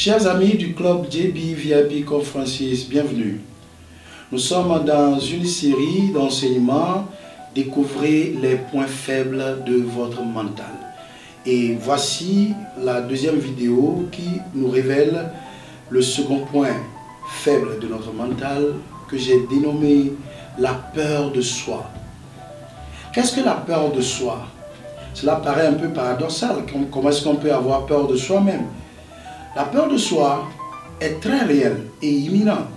Chers amis du club JB VIP Conferences, bienvenue. Nous sommes dans une série d'enseignements. Découvrez les points faibles de votre mental. Et voici la deuxième vidéo qui nous révèle le second point faible de notre mental que j'ai dénommé la peur de soi. Qu'est-ce que la peur de soi? Cela paraît un peu paradoxal. Comment est-ce qu'on peut avoir peur de soi-même? La peur de soi est très réelle et imminente.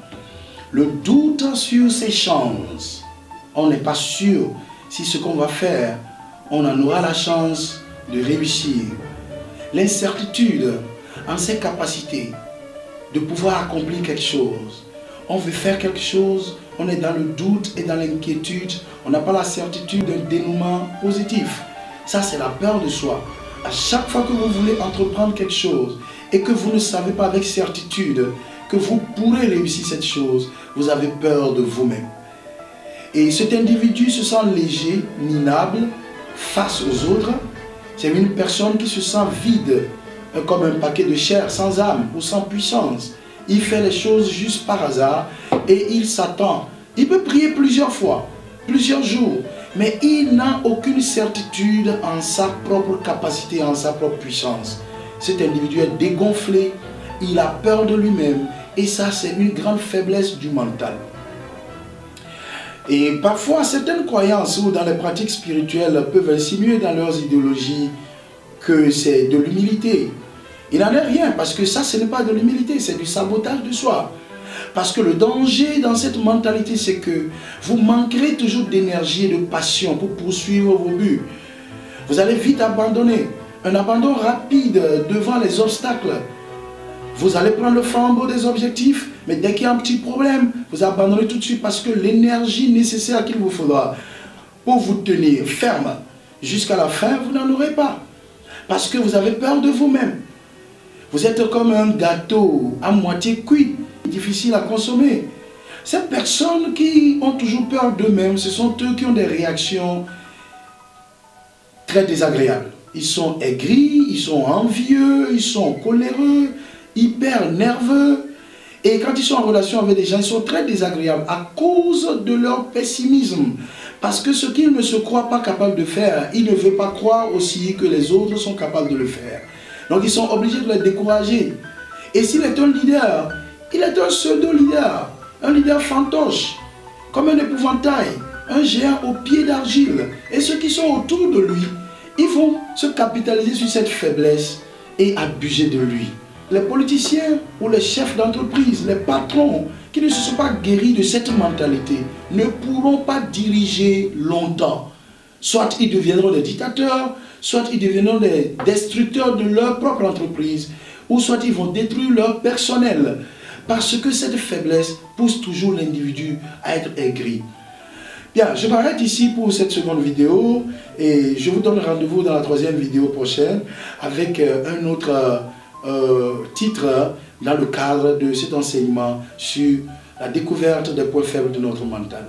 Le doute sur ses chances. On n'est pas sûr si ce qu'on va faire, on en aura la chance de réussir. L'incertitude en ses capacités de pouvoir accomplir quelque chose. On veut faire quelque chose, on est dans le doute et dans l'inquiétude. On n'a pas la certitude d'un dénouement positif. Ça, c'est la peur de soi. À chaque fois que vous voulez entreprendre quelque chose et que vous ne savez pas avec certitude que vous pourrez réussir cette chose, vous avez peur de vous-même. Et cet individu se sent léger, minable face aux autres. C'est une personne qui se sent vide, comme un paquet de chair, sans âme ou sans puissance. Il fait les choses juste par hasard et il s'attend. Il peut prier plusieurs fois, plusieurs jours, mais il n'a aucune certitude en sa propre capacité, en sa propre puissance. Cet individu est dégonflé, il a peur de lui-même et ça, c'est une grande faiblesse du mental. Et parfois, certaines croyances ou dans les pratiques spirituelles peuvent insinuer dans leurs idéologies que c'est de l'humilité. Il n'en est rien parce que ça, ce n'est pas de l'humilité, c'est du sabotage de soi. Parce que le danger dans cette mentalité, c'est que vous manquerez toujours d'énergie et de passion pour poursuivre vos buts. Vous allez vite abandonner. Un abandon rapide devant les obstacles. Vous allez prendre le flambeau des objectifs, mais dès qu'il y a un petit problème, vous abandonnez tout de suite parce que l'énergie nécessaire qu'il vous faudra pour vous tenir ferme jusqu'à la fin, vous n'en aurez pas. Parce que vous avez peur de vous-même. Vous êtes comme un gâteau à moitié cuit, difficile à consommer. Ces personnes qui ont toujours peur d'eux-mêmes, ce sont eux qui ont des réactions très désagréables. Ils sont aigris, ils sont envieux, ils sont coléreux, hyper nerveux. Et quand ils sont en relation avec des gens, ils sont très désagréables à cause de leur pessimisme. Parce que ce qu'ils ne se croient pas capables de faire, ils ne veulent pas croire aussi que les autres sont capables de le faire. Donc ils sont obligés de les décourager. Et s'il est un leader, il est un pseudo-leader, un leader fantoche, comme un épouvantail, un géant aux pieds d'argile. Et ceux qui sont autour de lui, ils vont se capitaliser sur cette faiblesse et abuser de lui. Les politiciens ou les chefs d'entreprise, les patrons qui ne se sont pas guéris de cette mentalité ne pourront pas diriger longtemps. Soit ils deviendront des dictateurs, soit ils deviendront des destructeurs de leur propre entreprise, ou soit ils vont détruire leur personnel. Parce que cette faiblesse pousse toujours l'individu à être aigri. Bien, je m'arrête ici pour cette seconde vidéo et je vous donne rendez-vous dans la troisième vidéo prochaine avec un autre titre dans le cadre de cet enseignement sur la découverte des points faibles de notre mental.